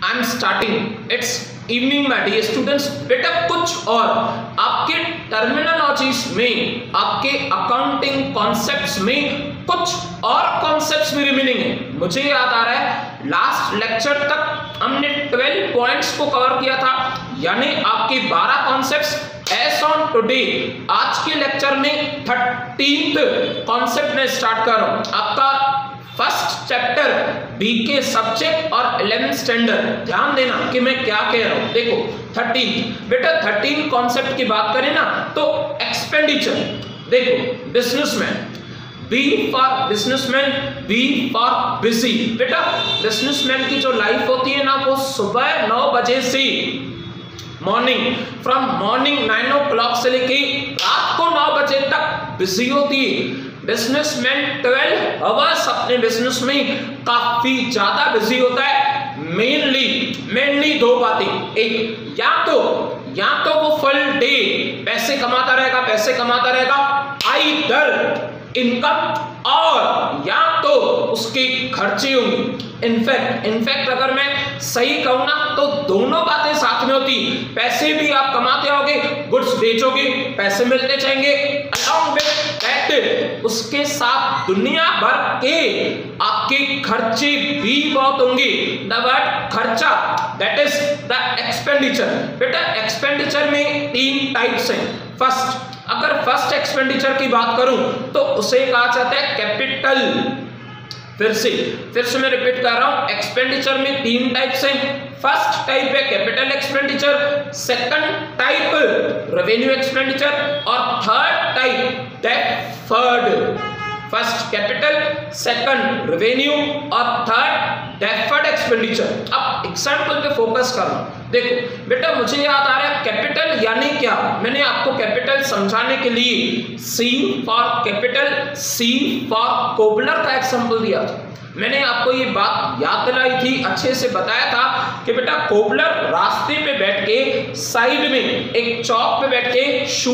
I am starting its evening my dear students. बेटा कुछ और आपके टर्मिनोलॉजीज में, आपके अकाउंटिंग कॉन्सेप्ट्स में कुछ और कॉन्सेप्ट्स में रिमेनिंग है। मुझे याद आ रहा है लास्ट लेक्चर तक हमने 12 पॉइंट्स को कवर किया था, यानी आपके 12 कॉन्सेप्ट्स। एज ऑन टुडे आज के लेक्चर में 13th कॉन्सेप्ट में स्टार्ट कर रहा हूं। आपका फर्स्ट चैप्टर बीके सब्जेक्ट और 11th स्टैंडर्ड। ध्यान देना कि मैं क्या कह रहा हूं। देखो 13 बेटा 13 कॉन्सेप्ट की बात करें ना तो एक्सपेंडिचर। देखो businessman, B for businessman, B for busy. बेटा बिजनेसमैन की जो लाइफ होती है ना वो सुबह 9 बजे से मॉर्निंग, फ्रॉम मॉर्निंग 9 o'clock से लेके रात को 9 बजे तक बिजी होती है। बिजनेसमैन 12 आवर्स अपने बिजनेस में काफी ज्यादा बिजी होता है। मेनली दो बातें, एक या तो वो फुल डे पैसे कमाता रहेगा आइदर इनकम, और या तो उसके खर्चे होंगे। इनफैक्ट अगर मैं सही कहूं ना तो दोनों बातें साथ में होती। पैसे भी आप कमाते होगे, गुड्स बेचोगे, पैसे मिलते जाएंगे, अलॉन्ग विद दैट उसके साथ दुनिया भर के आपके खर्चे भी बहुत होंगे। द वर्ड खर्चा दैट इज द एक्सपेंडिचर। बेटा एक्सपेंडिचर में 3 टाइप्स हैं। अगर फर्स्ट एक्सपेंडिचर की बात करूं तो उसे कहा जाता है कैपिटल। फिर से मैं रिपीट कर रहा हूं, एक्सपेंडिचर में 3 टाइप्स हैं। फर्स्ट टाइप है capital expenditure, second type revenue expenditure, और third type deferred. First capital, second revenue और थर्ड डेफर्ड एक्सपेंडिचर। अब एग्जांपल पे फोकस करना। देखो बेटा मुझे याद आ रहा है कैपिटल यानी क्या। मैंने आपको कैपिटल समझाने के लिए C for capital, C for cobbler का एग्जांपल दिया था। मैंने आपको ये बात याद दिलाई थी, अच्छे से बताया था कि बेटा कोबलर रास्ते पे बैठ के साइड में एक चौक पे बैठ के शू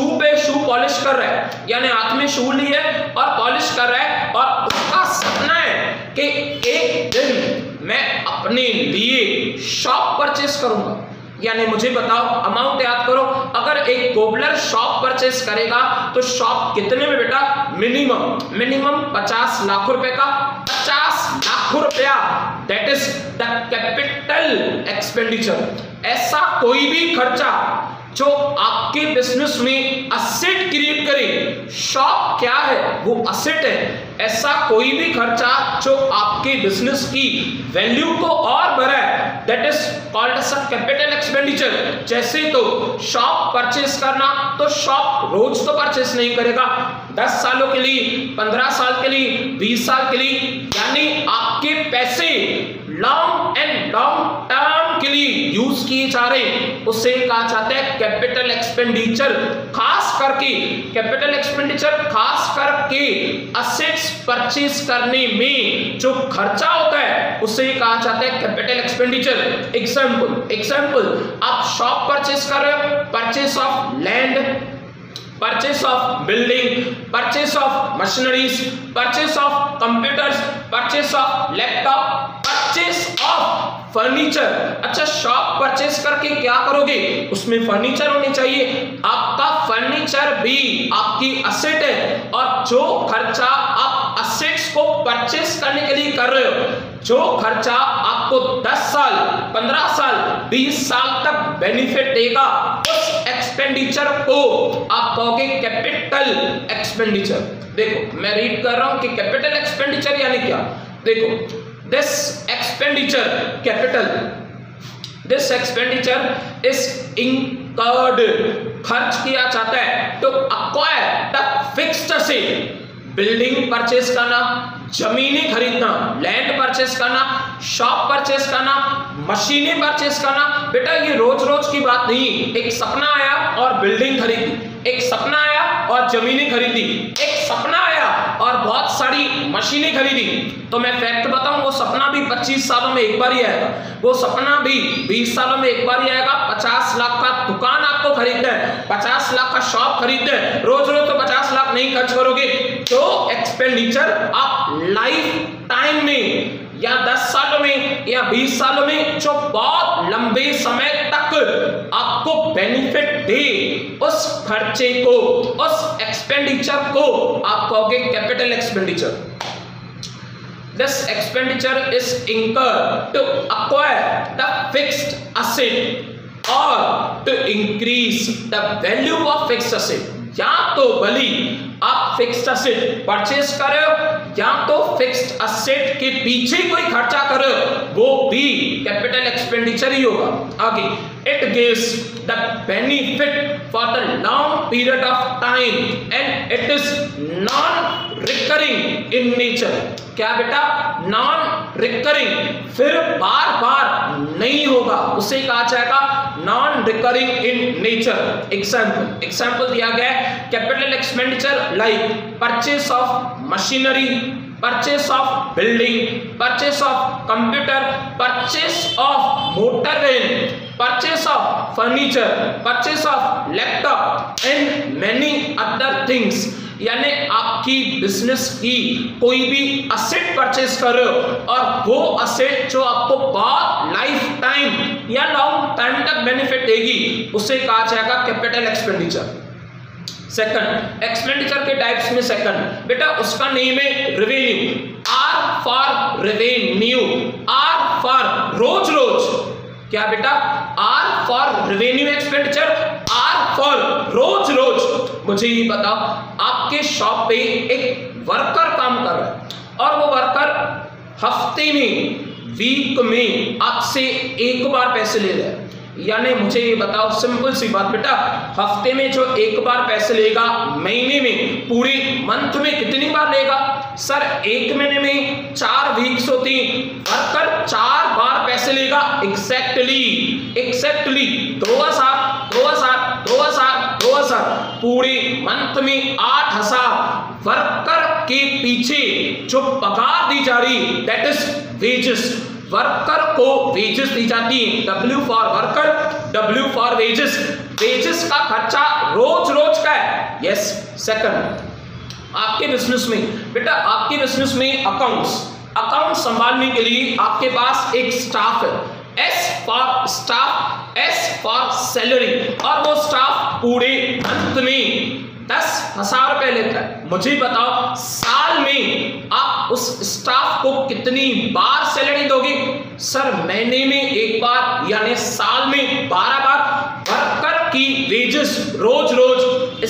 पॉलिश कर रहा है, यानी हाथ में शू ली है और पॉलिश कर रहा है, और उसका सपना है कि एक दिन मैं अपने लिए शॉप परचेस करूंगा। यानी मुझे बताओ, अमाउंट याद करो, अगर एक कोबलर शॉप परचेस करेगा तो शॉप कितने में बेटा, मिनिमम 50 लाख रुपए का, 50 लाख रुपया, that is the capital expenditure. ऐसा कोई भी खर्चा जो आपके बिजनेस में असेट क्रिएट करे, शॉप क्या है वो असेट है, ऐसा कोई भी खर्चा जो आपके बिजनेस की वैल्यू को और बढ़ाए, that is called as capital expenditure. जैसे तो शॉप परचेस करना, तो शॉप रोज तो परचेस नहीं करेगा, 10 सालों के लिए, 15 साल के लिए, 20 साल के लिए, यानी आपके पैसे लॉन्ग टर्म के लिए यूज किए जा रहे, उसे कहा जाता है कैपिटल एक्सपेंडिचर। खास करके कैपिटल एक्सपेंडिचर खास करके असेट्स परचेस करने में जो खर्चा होता है उसे कहा जाता है कैपिटल एक्सपेंडिचर। एग्जांपल आप शॉप परचेस कर रहे हो, purchase of land, purchase of building, purchase of machineries, purchase of computers, purchase of laptop, purchase of furniture. अच्छा शॉप परचेस करके क्या करोगे, उसमें फर्नीचर होनी चाहिए। आपका फर्नीचर भी आपकी असेट है, और जो खर्चा आप असेट्स को परचेस करने के लिए कर रहे हो, जो खर्चा आपको 10 साल, 15 साल, 20 साल तक बेनिफिट देगा, उस एक्सपेंडिचर को आप कहोगे कैपिटल एक्सपेंडिचर। देखो मैं रीड कर रहा हूं कि कैपिटल एक्सपेंडिचर यानी क्या। देखो this expenditure is incurred, खर्च किया जाता है तो acquire the fixed asset, building purchase करना, जमीनें खरीदना, लैंड परचेस करना, शॉप परचेस करना, मशीनें परचेस करना। बेटा ये रोज की बात नहीं। एक सपना आया और बिल्डिंग खरीदी, एक सपना आया और जमीनें खरीदी, एक सपना आया और बहुत सारी मशीनें खरीदी। तो मैं फैक्ट बताऊं, वो सपना भी 25 सालों में एक बार ही आएगा, वो सपना भी 20 सालों में एक बार ही आएगा। 50 लाख का दुकान आपको खरीदना है, 50 लाख का शॉप खरीदना है, रोज तो 50 लाख नहीं खर्च करोगे। तो एक्सपेंडिचर आप लाइफ टाइम में या 10 सालों में या 20 सालों में जो बहुत लंबे समय तक आपको बेनिफिट दे, उस खर्चे को, उस एक्सपेंडिचर को आप कहोगे capital expenditure. This expenditure is incurred to acquire the fixed asset or to increase the value of fixed asset। या तो भली आप फिक्स्ड असेट परचेस कर रहे हो या तो फिक्स्ड असेट के पीछे कोई खर्चा कर रहे हो, वो भी कैपिटल एक्सपेंडिचर ही होगा। आगे, it gives the benefit for the long period of time and it is non recurring in nature. क्या बेटा? नॉन रिकरिंग, फिर बार बार नहीं होगा, उसे कहा जाएगा non recurring in nature. Example दिया गया है capital expenditure like purchase of machinery, purchase of building, purchase of computer, purchase of motor when, purchase of furniture, purchase of laptop and many other things. यानी आपकी business की कोई भी asset purchase कर रहे हो और वो असेट जो आपको बहुत लाइफ टाइम या लॉन्ग टाइम तक बेनिफिट देगी, उसे कहा जाएगा कैपिटल एक्सपेंडिचर। सेकंड, एक्सपेंडिचर के टाइप्स में सेकंड बेटा उसका नेम है revenue. R for revenue, R for रोज रोज। क्या बेटा? R for revenue expenditure, R for रोज रोज। मुझे ये बताओ, आपके शॉप पे एक वर्कर काम कर रहा है और वो वर्कर हफ्ते में, वीक में आपसे एक बार पैसे ले रहा है। यानी मुझे ये बताओ, सिंपल सी बात बेटा, हफ्ते में जो एक बार पैसे लेगा, महीने में, पूरे मंथ में कितनी बार लेगा? सर एक महीने में 4 वीक्स होती, वर्कर 4 बार पैसे लेगा। एग्जैक्टली 2000 पूरे मंथ में 8000 वर्कर के पीछे जो पगार दी जा रही, दैट इज वेजेस। वर्कर को वेजेस दी जाती है, W for worker, W for wages. Wages का खर्चा रोज रोज का है। यस। सेकंड, आपके बिजनेस में बेटा, आपके बिजनेस में अकाउंट संभालने के लिए आपके पास एक स्टाफ है। S for staff, S for salary, और वो स्टाफ पूरे मंथ में 10,000 रुपए लेता है। मुझे बताओ, साल में आप उस स्टाफ को कितनी बार सैलरी दोगे? सर महीने में एक बार, यानी साल में 12 बार। वर्कर की वेजेस रोज रोज,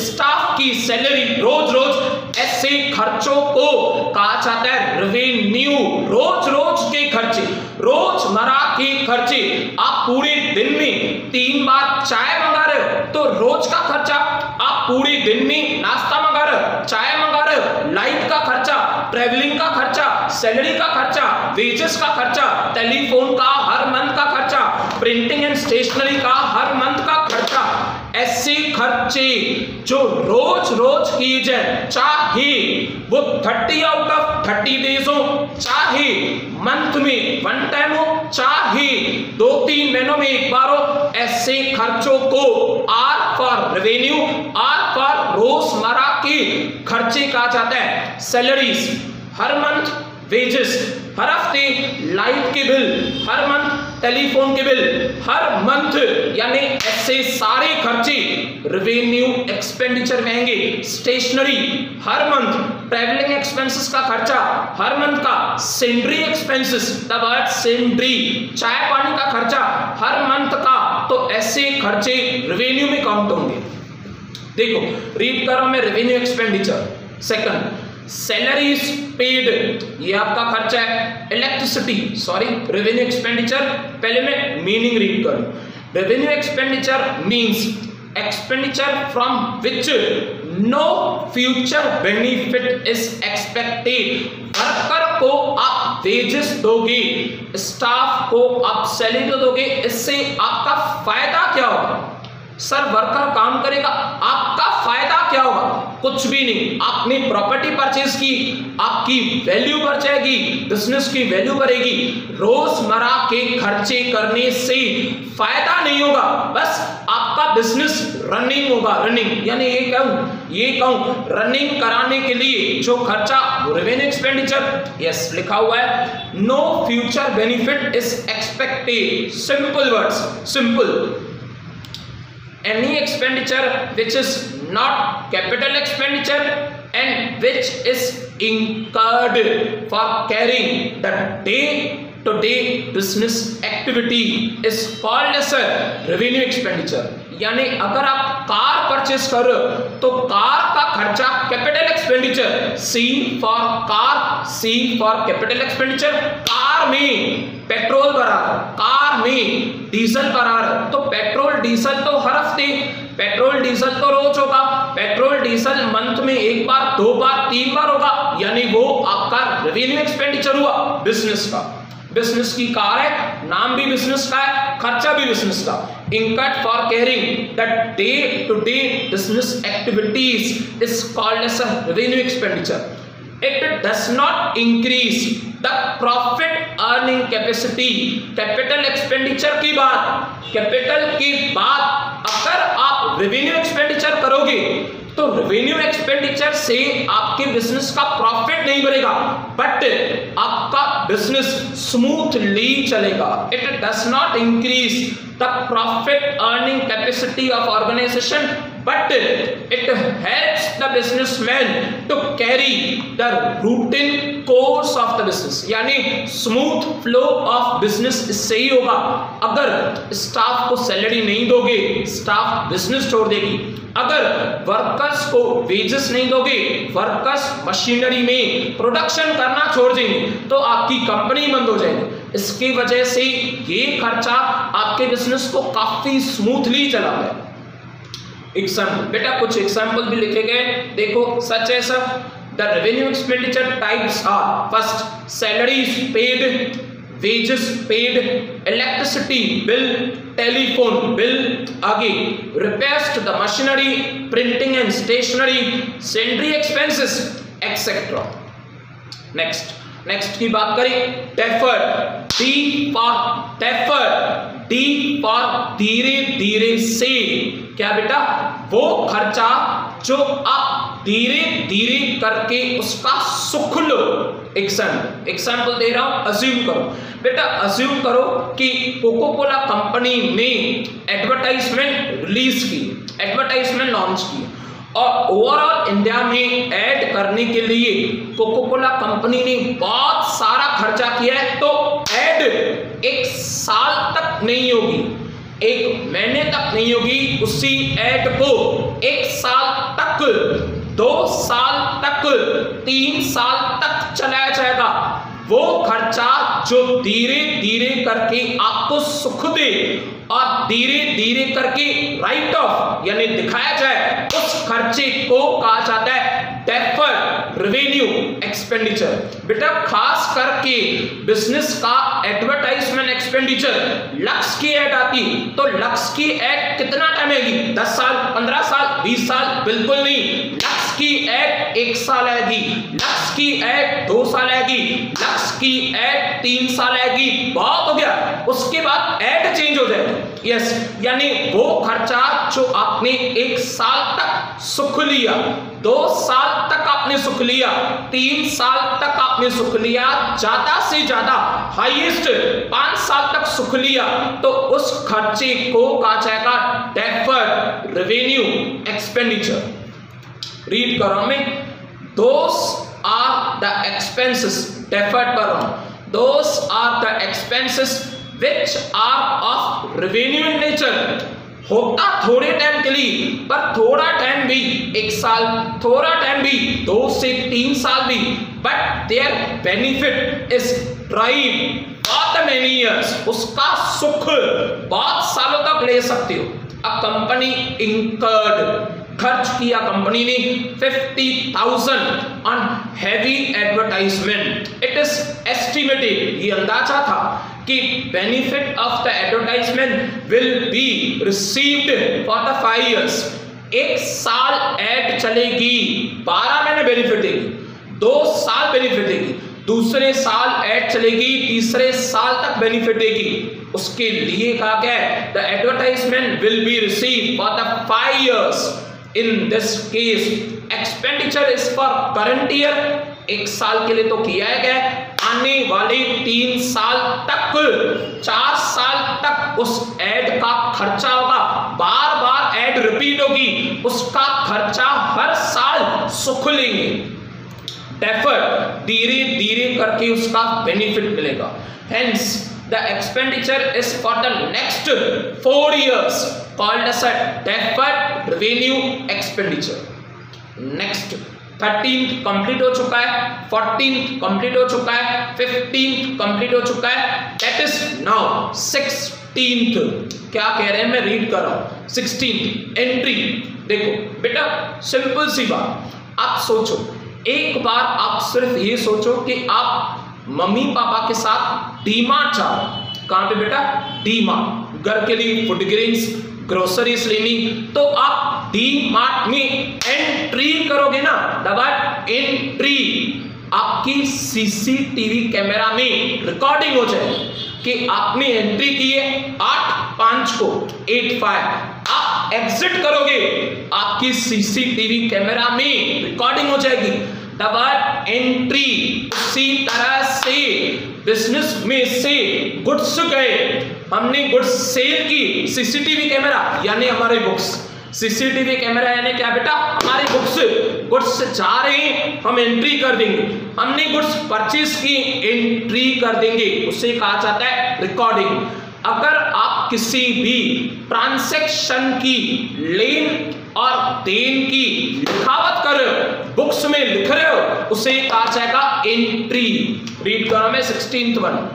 स्टाफ की सैलरी रोज रोज। ऐसे खर्चों को कहा जाता है रेवेन्यू। रोज रोज के खर्चे, रोजमर्रा के खर्चे। आप पूरे दिन में 3 बार चाय मंगा रहे हो तो रोज का खर्चा। आप पूरे दिन में नाश्ता मंगा रहे हो, चाय मंगा रहे हो, लाइट का खर्चा, ट्रेवलिंग का खर्चा, सैलरी का खर्चा, वेजेस का खर्चा, टेलीफोन का हर मंथ का खर्चा, प्रिंटिंग एंड स्टेशनरी का हर मंथ का खर्चा। ऐसे खर्चे जो रोज रोज किए जाए, चाहे वो 30 आउट ऑफ 30 डेज हो, चाहे मंथ में 1 टाइम हो, चाहे 2-3 महीनों में एक बार हो, ऐसे खर्चों को R for revenue, R for रोजमर्रा के खर्चे कहा जाता है। सैलरीज हर मंथ, वेजेस हर हफ्ते, लाइट के बिल हर मंथ, टेलीफोन के बिल हर मंथ, यानी ऐसे सारे खर्चे रेवेन्यू एक्सपेंडिचर में आएंगे। स्टेशनरी हर मंथ, ट्रैवलिंग एक्सपेंसेस का खर्चा हर मंथ का, sundry expenses, the word sundry, चाय पानी का खर्चा हर मंथ का। तो ऐसे खर्चे रेवेन्यू में काउंट होंगे। देखो रीड करो मैं revenue expenditure. Second, salaries paid, ये आपका खर्चा है। इलेक्ट्रिसिटी, सॉरी रेवेन्यू एक्सपेंडिचर, पहले मैं मीनिंग रीड करूं। Revenue expenditure means expenditure from which no future benefit is expected. Worker को आप वेजेस दोगे, स्टाफ को आप सैलरी दोगे, इससे आपका फायदा क्या होगा? सर वर्कर काम करेगा, आपका फायदा क्या होगा? कुछ भी नहीं। आपने प्रॉपर्टी परचेज की, आपकी वैल्यू बढ़ जाएगी, बिजनेस की वैल्यू बढ़ेगी। रोजमर्रा के खर्चे करने से फायदा नहीं होगा, बस आपका बिजनेस रनिंग होगा। रनिंग यानी ये कहूं रनिंग कराने के लिए जो खर्चा, रेवेन्यू एक्सपेंडिचर, यस लिखा हुआ है, no future benefit is expected. Simple words, simple. Any expenditure which is not capital expenditure and which is incurred for carrying the day-to-day business activity is called as a revenue expenditure। यानी अगर आप car purchase कर रहे हो तो car का खर्चा capital expenditure, C for car, C for capital expenditure. Car में पेट्रोल भरा, कार में डीजल भरा, तो पेट्रोल डीजल तो हर हफ्ते, पेट्रोल डीजल तो रोज होगा, पेट्रोल डीजल मंथ में एक बार, दो बार, तीन बार होगा, यानी वो आपका रेवेन्यू एक्सपेंडिचर हुआ बिजनेस का। बिजनेस की कार है, नाम भी बिजनेस का है, खर्चा भी बिजनेस का। incurred for carrying the day-to-day business activities is called as a revenue expenditure. It does not increase the profit earning capacity। Capital expenditure की बात, कैपिटल की बात अगर आप रेवेन्यू एक्सपेंडिचर करोगे तो रेवेन्यू एक्सपेंडिचर से आपके बिजनेस का प्रॉफिट नहीं बढ़ेगा, बट आपका बिजनेस स्मूथली चलेगा। It does not increase the profit earning capacity of organisation, but it helps the businessman to carry the routine course of the business। यानी स्मूथ फ्लो ऑफ बिजनेस इससे ही होगा। अगर staff को salary नहीं दोगे, staff business छोड़ देगी। अगर वर्कर्स को वेजेस नहीं दोगे, वर्कर्स मशीनरी में प्रोडक्शन करना छोड़ देंगे, तो आपकी कंपनी बंद हो जाएगी। इसकी वजह से ये खर्चा आपके बिजनेस को काफी स्मूथली चला है। एग्जाम्पल, बेटा कुछ एग्जाम्पल भी लिखे गए, देखो। सच है sir, the revenue expenditure types are, first salaries paid, wages paid, electricity bill, telephone bill, आगे repairs to the machinery, printing and stationery, sundry expenses, etc. Next की बात करें, deferred, D for deferred, D for धीरे धीरे से। क्या बेटा? वो खर्चा जो आप धीरे धीरे करके उसका सुख लो। एग्जाम्पल दे रहा हूं, अज्यूम करो बेटा, अज्यूम करो कि कोको कोला कंपनी ने एडवर्टाइजमेंट रिलीज की, एडवर्टाइजमेंट लॉन्च की, और ओवरऑल इंडिया में ऐड करने के लिए कोको कोला कंपनी ने बहुत सारा खर्चा किया है। तो ऐड एक साल तक नहीं होगी, एक महीने तक नहीं होगी, उसी ऐड को एक साल तक, 2 साल तक, 3 साल तक चलाया जाएगा। वो खर्चा जो धीरे धीरे करके आपको सुख दे और धीरे धीरे करके राइट ऑफ यानी दिखाया जाए, उस खर्चे को कहा जाता है डेफर्ड रेवेन्यू एक्सपेंडिचर। बेटा खास करके बिजनेस का एडवर्टाइजमेंट एक्सपेंडिचर, लक्स की ऐड आती तो लक्स की ऐड कितना टाइम आएगी? 10 साल, 15 साल, 20 साल? बिल्कुल नहीं। लक्स की ऐड 1 साल आएगी, लक्स की ऐड 2 साल आएगी, लक्स की ऐड 3 साल आएगी, बहुत हो गया। उसके बाद ऐड चेंज हो जाएगी। यस, यानी वो खर्चा जो आपने 1 साल तक सुख लिया, 2 साल तक आपने सुख लिया, 3 साल तक आपने सुख लिया, ज्यादा से ज्यादा हाईएस्ट 5 साल तक सुख लिया, तो उस खर्चे को कहा जाएगा डेफर्ड रेवेन्यू एक्सपेंडिचर। रीड करो मैं, those are the expenses, deferred कर रहा हूं, those are the expenses which are of revenue in nature। होता थोड़े टाइम के लिए, पर थोड़ा टाइम भी 1 साल, थोड़ा टाइम भी 2 से 3 साल भी, but their benefit is drive for the many years. उसका सुख बहुत सालों तक ले सकते हो। अ कंपनी इंकर्ड, खर्च किया कंपनी ने 50,000 on heavy advertisement. It is estimated, ये अंदाजा था कि benefit of the advertisement will be received for the 5 years। 1 साल ऐड चलेगी, 12 महीने बेनिफिट देगी, 2 साल बेनिफिट देगी, दूसरे साल ऐड चलेगी, तीसरे साल तक बेनिफिट देगी। उसके लिए कहा क्या है, the advertisement will be receive for the 5 years। In this case expenditure is for current year, 1 साल के लिए तो किया गया, आने वाले 3 साल तक, 4 साल तक उस ऐड का खर्चा होगा, बार बार ऐड रिपीट होगी, उसका खर्चा हर साल सुख लेंगे, डेफर धीरे धीरे करके उसका बेनिफिट मिलेगा। Hence the expenditure is for the next 4 years called as a deferred revenue expenditure. Next 13th complete हो चुका है, 14th कंप्लीट हो चुका है, 15th कंप्लीट हो चुका है, दैट इज नाउ 16th। क्या कह रहे हैं, मैं रीड कर रहा हूं। 16th entry. देखो बेटा सिंपल सी बात, आप सोचो, एक बार आप सिर्फ ये सोचो कि आप मम्मी पापा के साथ डीमार्ट जा रहे हो। कहां पे बेटा, डीमार्ट, घर के लिए फूड ग्रेन्स ग्रोसरीज लेनी, तो आप डीमार्ट में एंट्री करोगे ना, दबाए एंट्री, आपकी सीसीटीवी कैमरा में रिकॉर्डिंग हो जाएगी कि आपने एंट्री की है 8/5 को 85। आप एग्जिट करोगे, आपकी सीसीटीवी कैमरा में रिकॉर्डिंग हो जाएगी, दबाए एंट्री। उसी तरह से बिजनेस में से गुड्स गए, हमने गुड्स सेल की, सीसीटीवी कैमरा यानी हमारे बुक्स, सीसीटीवी कैमरा यानी क्या बेटा, हमारे गुड्स जा रहे हैं, हम एंट्री कर देंगे, हमने गुड्स परचेज की, एंट्री कर देंगे, उसे कहा जाता है रिकॉर्डिंग। अगर आप किसी भी ट्रांजैक्शन की लेन और देन की लिखावट कर रहे हो, बुक्स में लिख रहे हो, उसे कहा जाएगा एंट्री। रीड करो मैं 16th वन,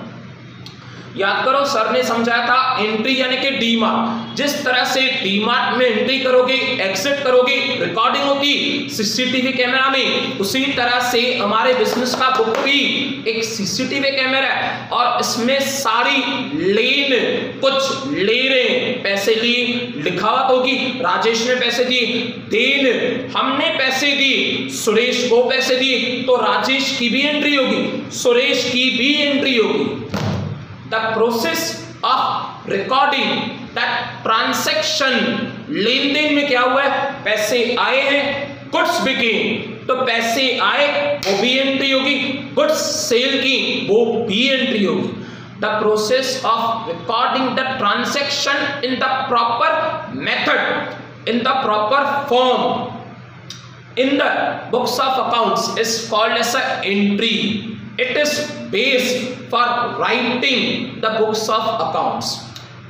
याद करो सर ने समझाया था एंट्री यानी कि डीमार्ट। जिस तरह से डीमार्ट में एंट्री करोगे, एग्जिट करोगे, रिकॉर्डिंग होगी सीसीटीवी कैमरा में, उसी तरह से हमारे बिजनेस का बुक भी एक सीसीटीवी कैमरा है और इसमें सारी लेन, कुछ ले रहे, पैसे लिए, लिखावट होगी, राजेश ने पैसे दिए, देन हमने पैसे दिए, सुरेश को पैसे दिए, तो राजेश की भी एंट्री होगी, सुरेश की भी एंट्री होगी। The process of recording that transaction, लेन देन में क्या हुआ है, पैसे आए हैं, गुड्स बिके, तो पैसे आए वो भी एंट्री होगी, गुड्स सेल की वो भी एंट्री होगी। The process of recording the transaction in the proper method, in the proper form, in the books of accounts is called as an entry. It is based for writing the books of accounts.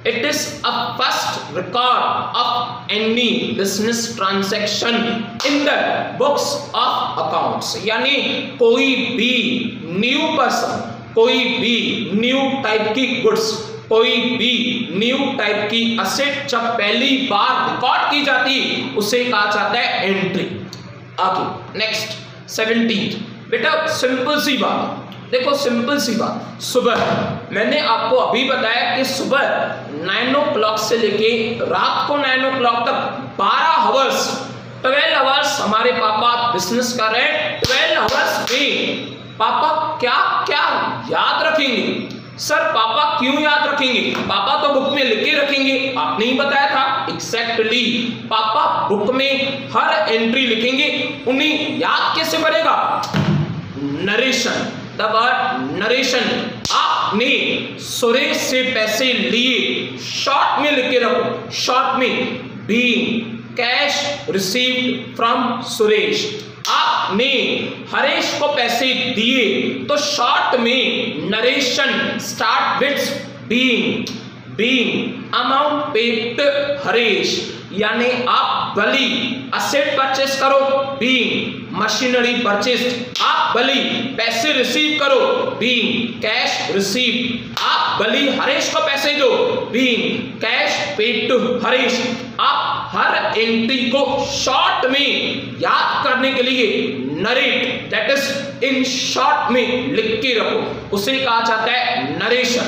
It is a first record of any business transaction in the books of accounts. यानी कोई भी new person, कोई भी new type की goods, कोई भी new type की asset जब पहली बार रिकॉर्ड की जाती उसे कहा जाता है एंट्री। आगे नेक्स्ट 17th। बेटा सिंपल सी बात, देखो सिंपल सी बात, सुबह मैंने आपको अभी बताया कि सुबह 9 o'clock से लेके रात को 9 o'clock तक 12 hours हमारे पापा बिजनेस कर रहे हैं। 12 hours में पापा क्या क्या याद रखेंगे? सर पापा क्यों याद रखेंगे? पापा तो बुक में लिख के रखेंगे, आपने ही बताया था। एग्जैक्टली, पापा बुक में हर एंट्री लिखेंगे, उन्हें याद कैसे बनेगा? Narration, the word narration. आपने सुरेश से पैसे लिए, शॉर्ट में लिख के रखो, शॉर्ट में being cash received from Suresh. आपने हरेश को पैसे दिए तो शॉर्ट में narration start with being amount paid to Haresh, यानी आप भली असेट परचेस करो, बीइंग मशीनरी परचेस, आप भली पैसे रिसीव करो, बीइंग कैश रिसीव, आप भली हरेश को पैसे दो, being cash paid to Haresh. आप हर एंट्री को शॉर्ट में याद करने के लिए narrate, that is in short में लिख के रखो, उसे कहा जाता है नरेशन।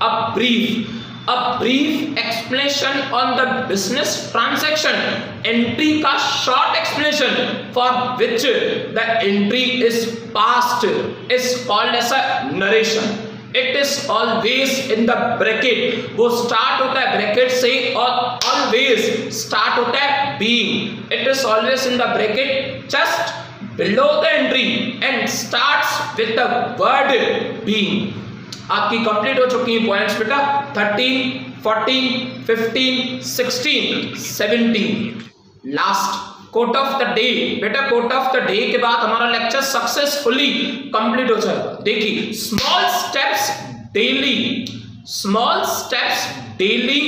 अब brief explanation on the business transaction entry का short explanation for which the entry is passed is called as a narration. It is always in the bracket. वो स्टार्ट होता है ब्रैकेट से और ऑलवेज स्टार्ट होता है being. It is always in the bracket just below the entry and starts with the word being. आपकी complete हो चुकी है पॉइंट्स बेटा. 13, 14, 15, 16, 17. Last quote of the day. बेटा कोट ऑफ द डे के बाद हमारा लेक्चर सक्सेसफुली कंप्लीट हो जाएगा. देखिए, small steps daily, small steps daily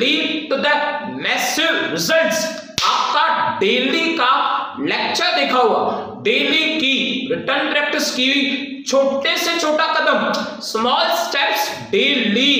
lead to the massive results. आपका डेली का लेक्चर देखा हुआ, डेली की रिटर्न प्रैक्टिस की छोटे से छोटा कदम, small steps daily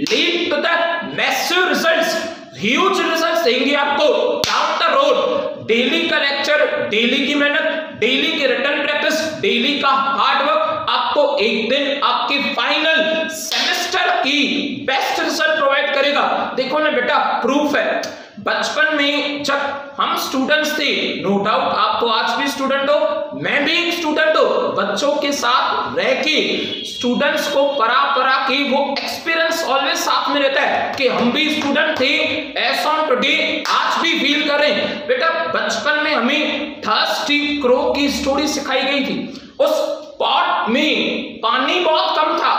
lead to the massive results. Huge results देंगे आपको डाउन द रोड. डेली का लेक्चर, डेली की मेहनत, डेली की रिटर्न प्रैक्टिस, डेली का हार्ड वर्क आपको एक दिन आपके फाइनल सेमेस्टर की बेस्ट रिजल्ट प्रोवाइड करेगा. देखो ना बेटा, प्रूफ है. बचपन में जब हम स्टूडेंट्स थे, नो डाउट आप तो आज भी स्टूडेंट हो, मैं भी एक स्टूडेंट हो. बच्चों के साथ रह के स्टूडेंट्स को परा के वो एक्सपीरियंस ऑलवेज साथ में रहता है कि हम भी स्टूडेंट थे, एज ऑन टुडे आज भी फील कर रहे हैं. बेटा बचपन में हमें थर्स्टी क्रो की स्टोरी सिखाई गई थी. उस पॉट में पानी बहुत कम था,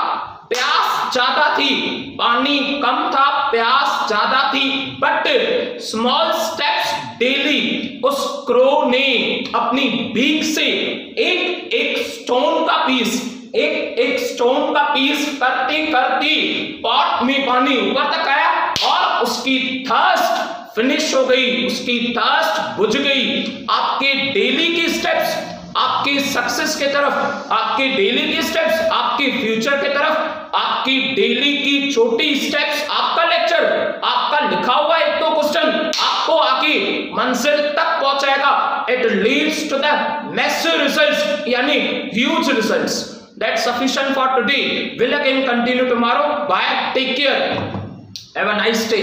प्यास ज्यादा थी. पानी कम था, प्यास ज्यादा थी, बट स्मॉल स्टेप्स डेली उस क्रो ने अपनी बीक से एक एक स्टोन का पीस, एक एक स्टोन का पीस करते करते पॉट में पानी ऊपर तक आया और उसकी थर्स्ट फिनिश हो गई, उसकी थर्स्ट बुझ गई. आपके डेली की स्टेप्स आपके सक्सेस के तरफ, आपके डेली की स्टेप्स आपके फ्यूचर के तरफ, आपकी डेली की छोटी स्टेप्स, आपका लेक्चर, आपका लिखा हुआ एक दो क्वेश्चन आपको आगे मंजिल तक पहुंचाएगा. It leads to the massive results, यानी huge results. That's sufficient for today. Will again continue tomorrow. Bye, take care, have a nice day.